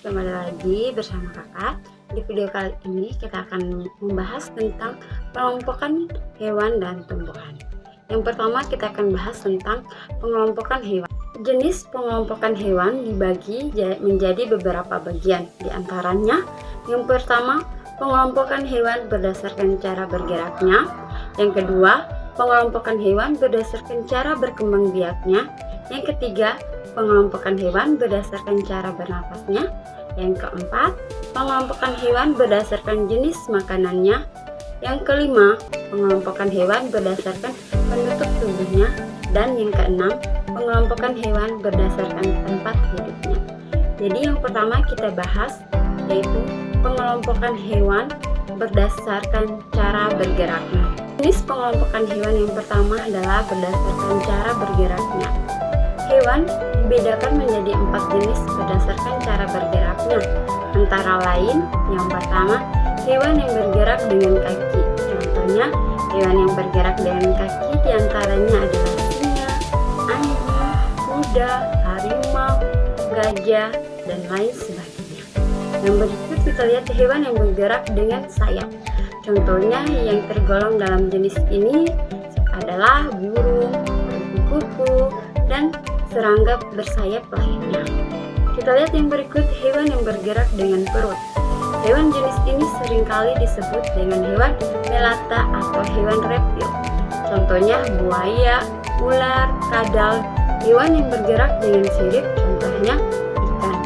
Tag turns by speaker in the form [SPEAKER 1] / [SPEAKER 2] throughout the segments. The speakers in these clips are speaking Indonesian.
[SPEAKER 1] kembali lagi bersama kakak. Di video kali ini kita akan membahas tentang pengelompokan hewan dan tumbuhan. Yang pertama kita akan bahas tentang pengelompokan hewan. Jenis pengelompokan hewan dibagi menjadi beberapa bagian. Di antaranya, yang pertama, pengelompokan hewan berdasarkan cara bergeraknya. Yang kedua, pengelompokan hewan berdasarkan cara berkembang biaknya. Yang ketiga, pengelompokan hewan berdasarkan cara bernafasnya. Yang keempat, pengelompokan hewan berdasarkan jenis makanannya. Yang kelima, pengelompokan hewan berdasarkan penutup tubuhnya. Dan yang keenam, pengelompokan hewan berdasarkan tempat hidupnya. Jadi yang pertama kita bahas yaitu pengelompokan hewan berdasarkan cara bergeraknya. Jenis pengelompokan hewan yang pertama adalah berdasarkan cara bergeraknya. Hewan dibedakan menjadi 4 jenis berdasarkan cara bergeraknya. Antara lain, yang pertama, hewan yang bergerak dengan kaki. Contohnya, hewan yang bergerak dengan kaki diantaranya adalah singa, anjing, kuda, harimau, gajah, dan lain sebagainya. Yang berikut kita lihat hewan yang bergerak dengan sayap. Contohnya yang tergolong dalam jenis ini adalah burung, kupu-kupu, dan serangga bersayap lainnya. Kita lihat yang berikut hewan yang bergerak dengan perut. Hewan jenis ini seringkali disebut dengan hewan melata atau hewan reptil. Contohnya buaya, ular, kadal. Hewan yang bergerak dengan sirip, contohnya ikan.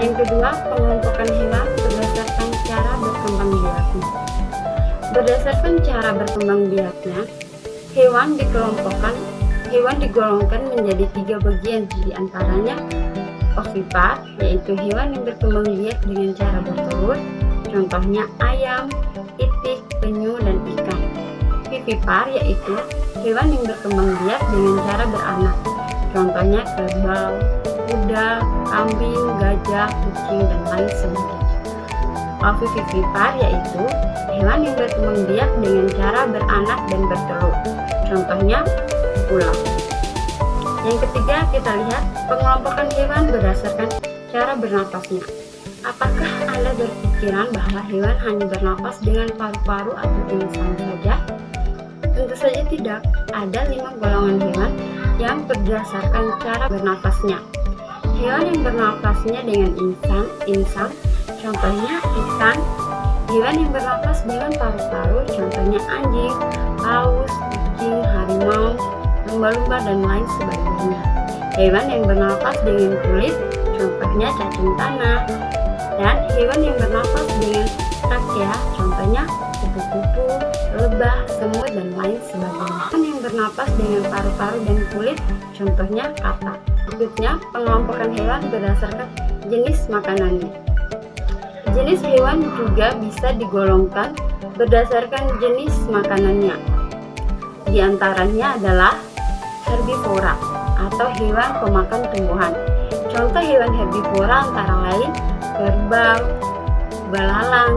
[SPEAKER 1] Yang kedua, pengelompokan hewan berdasarkan cara berkembang biaknya. Berdasarkan cara berkembang biaknya, hewan digolongkan menjadi 3 bagian, diantaranya ovipar, yaitu hewan yang berkembang biak dengan cara bertelur, contohnya ayam, itik, penyu, dan ikan. Vivipar, yaitu hewan yang berkembang biak dengan cara beranak, contohnya kerbau, kuda, kambing, gajah, kucing, dan lain sebagainya. Ovivivipar, yaitu hewan yang berkembang biak dengan cara beranak dan bertelur, contohnya ular. Yang ketiga kita lihat pengelompokan hewan berdasarkan cara bernafasnya. Apakah Anda berpikiran bahwa hewan hanya bernapas dengan paru-paru atau insang saja? Tentu saja tidak. Ada 5 golongan hewan yang berdasarkan cara bernafasnya. Hewan yang bernafasnya dengan insang, contohnya ikan. Hewan yang bernapas dengan paru-paru, contohnya anjing, paus, kucing, harimau, lumba-lumba, dan lain sebagainya. Hewan yang bernapas dengan kulit, contohnya cacing tanah. Dan hewan yang bernapas dengan trakea, contohnya kupu-kupu, lebah, semut, dan lain sebagainya. Hewan yang bernapas dengan paru-paru dan kulit, contohnya katak. Berikutnya, pengelompokan hewan berdasarkan jenis makanannya. Jenis hewan juga bisa digolongkan berdasarkan jenis makanannya. Di antaranya adalah herbivora atau hewan pemakan tumbuhan. Contoh hewan herbivora antara lain kerbau, belalang,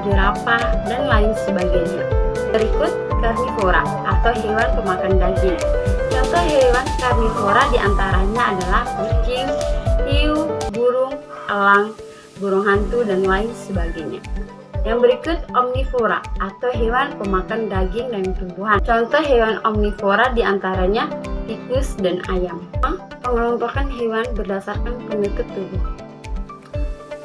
[SPEAKER 1] jerapah, dan lain sebagainya. Berikut karnivora atau hewan pemakan daging. Contoh hewan karnivora di antaranya adalah kucing, hiu, burung, elang, burung hantu, dan lain sebagainya. Yang berikut omnivora atau hewan pemakan daging dan tumbuhan. Contoh hewan omnivora diantaranya tikus dan ayam. Pengelompokan hewan berdasarkan penutup tubuh.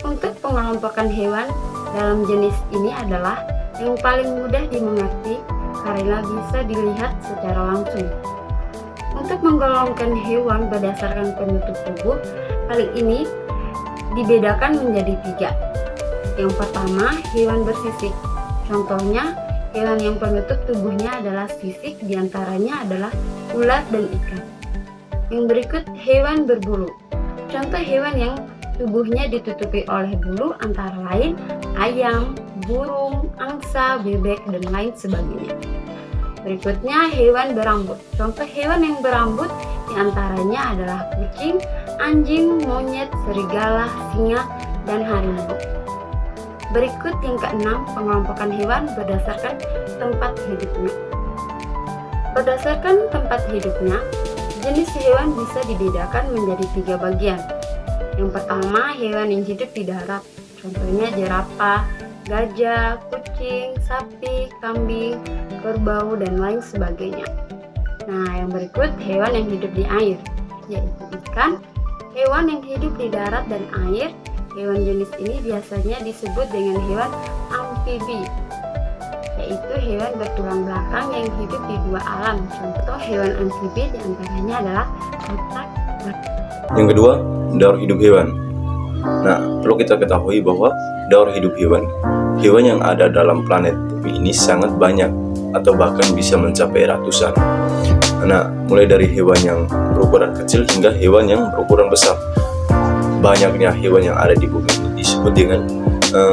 [SPEAKER 1] Untuk pengelompokan hewan dalam jenis ini adalah yang paling mudah dimengerti karena bisa dilihat secara langsung. Untuk menggolongkan hewan berdasarkan penutup tubuh, kali ini dibedakan menjadi 3. Yang pertama, hewan bersisik. Contohnya, hewan yang penutup tubuhnya adalah sisik, diantaranya adalah ular dan ikan. Yang berikut, hewan berbulu. Contoh hewan yang tubuhnya ditutupi oleh bulu antara lain ayam, burung, angsa, bebek, dan lain sebagainya. Berikutnya, hewan berambut. Contoh hewan yang berambut diantaranya adalah kucing, anjing, monyet, serigala, singa, dan harimau. Berikut yang keenam, pengelompokan hewan berdasarkan tempat hidupnya. Berdasarkan tempat hidupnya, jenis hewan bisa dibedakan menjadi 3 bagian. Yang pertama, hewan yang hidup di darat. Contohnya jerapah, gajah, kucing, sapi, kambing, kerbau, dan lain sebagainya. Nah, yang berikut hewan yang hidup di air, yaitu ikan. Hewan yang hidup di darat dan air, hewan jenis ini biasanya disebut dengan hewan amfibi, yaitu hewan bertulang belakang yang hidup di dua alam. Contoh hewan amfibi diantaranya adalah otak.
[SPEAKER 2] Yang kedua, daur hidup hewan. Nah, perlu kita ketahui bahwa daur hidup hewan yang ada dalam planet bumi ini sangat banyak, atau bahkan bisa mencapai ratusan. Nah, mulai dari hewan yang berukuran kecil hingga hewan yang berukuran besar. Banyaknya hewan yang ada di bumi ini disebut dengan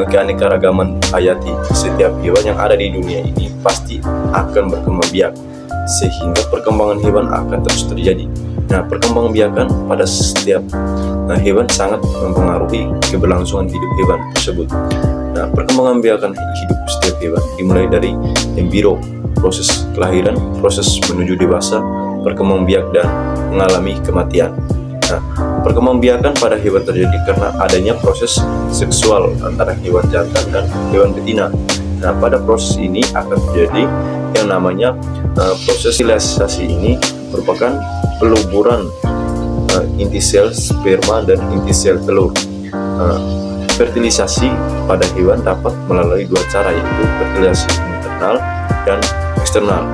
[SPEAKER 2] keanekaragaman hayati. Setiap hewan yang ada di dunia ini pasti akan berkembang biak, sehingga perkembangan hewan akan terus terjadi. Nah, perkembangbiakan pada setiap hewan sangat mempengaruhi keberlangsungan hidup hewan tersebut. Nah, perkembangbiakan hidup setiap hewan dimulai dari embrio, proses kelahiran, proses menuju dewasa, perkembangbiak, dan mengalami kematian. Nah, perkembangbiakan pada hewan terjadi karena adanya proses seksual antara hewan jantan dan hewan betina. Nah, pada proses ini akan terjadi yang namanya proses fertilisasi. Ini merupakan peluburan inti sel sperma dan inti sel telur. Fertilisasi pada hewan dapat melalui dua cara, yaitu fertilisasi internal dan eksternal.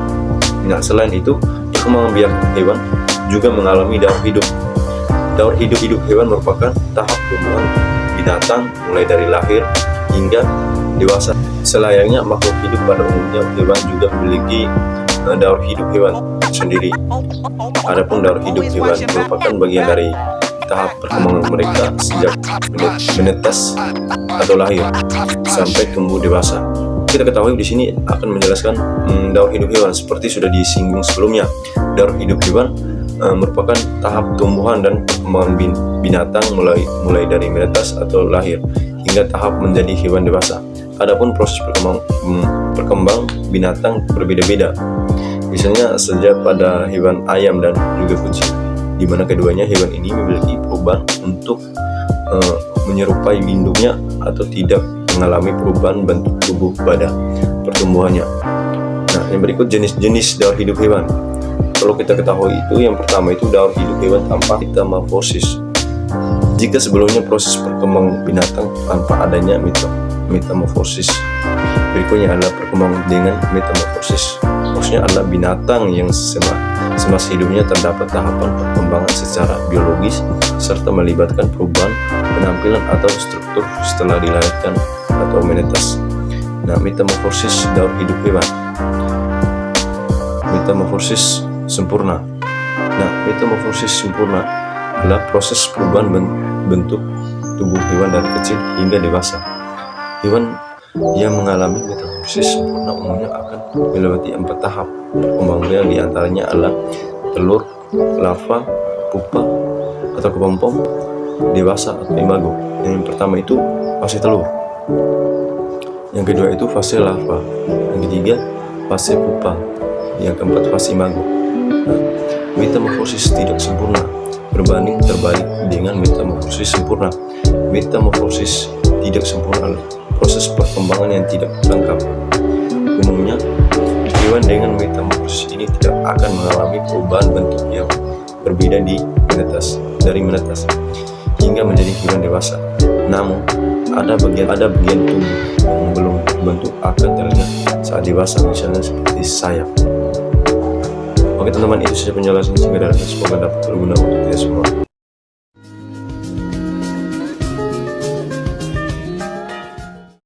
[SPEAKER 2] Nah, selain itu, perkembangbiakan hewan juga mengalami daur hidup. Daur hidup hewan merupakan tahap tumbuhan binatang mulai dari lahir hingga dewasa. Selayaknya makhluk hidup pada umumnya, hewan juga memiliki daur hidup hewan sendiri. Adapun daur hidup hewan merupakan bagian dari tahap perkembangan mereka sejak menetas atau lahir sampai tumbuh dewasa. Kita ketahui di sini akan menjelaskan daur hidup hewan seperti sudah disinggung sebelumnya. Daur hidup hewan merupakan tahap tumbuhan dan perkembangan binatang mulai dari menetas atau lahir hingga tahap menjadi hewan dewasa. Adapun proses perkembang binatang berbeda-beda. Misalnya sejak pada hewan ayam dan juga kucing, di mana keduanya hewan ini memiliki perubahan untuk menyerupai induknya atau tidak mengalami perubahan bentuk tubuh pada pertumbuhannya. Nah, yang berikut jenis-jenis daur hidup hewan. Perlu kita ketahui itu, yang pertama itu daur hidup hewan tanpa metamorfosis. Jika sebelumnya proses perkembangan binatang tanpa adanya metamorfosis, berikutnya adalah perkembangan dengan metamorfosis. Maksudnya adalah binatang yang semasa hidupnya terdapat tahapan perkembangan secara biologis serta melibatkan perubahan penampilan atau struktur setelah dilahirkan atau menetas. Nah, metamorfosis daur hidup hewan. Metamorfosis sempurna. Nah, metamorfosis sempurna adalah proses perubahan bentuk tubuh hewan dari kecil hingga dewasa. Hewan yang mengalami metamorfosis sempurna umumnya akan melewati 4 tahap perkembangan, di antaranya adalah telur, larva, pupa atau kepompong, dewasa atau imago. Yang pertama itu fase telur, yang kedua itu fase larva, yang ketiga fase pupa, yang keempat fase imago. Nah, metamorfosis tidak sempurna berbanding terbalik dengan metamorfosis sempurna. Metamorfosis tidak sempurna adalah proses perkembangan yang tidak lengkap. Umumnya, hewan dengan metamorfosis ini tidak akan mengalami perubahan bentuk yang berbeda dari menetas hingga menjadi hewan dewasa. Namun, ada bagian tubuh yang belum terbentuk akan terlihat saat dewasa, misalnya seperti sayap. Oke teman-teman, itu saja penjelasan singkat dan semoga dapat berguna untuk kita semua.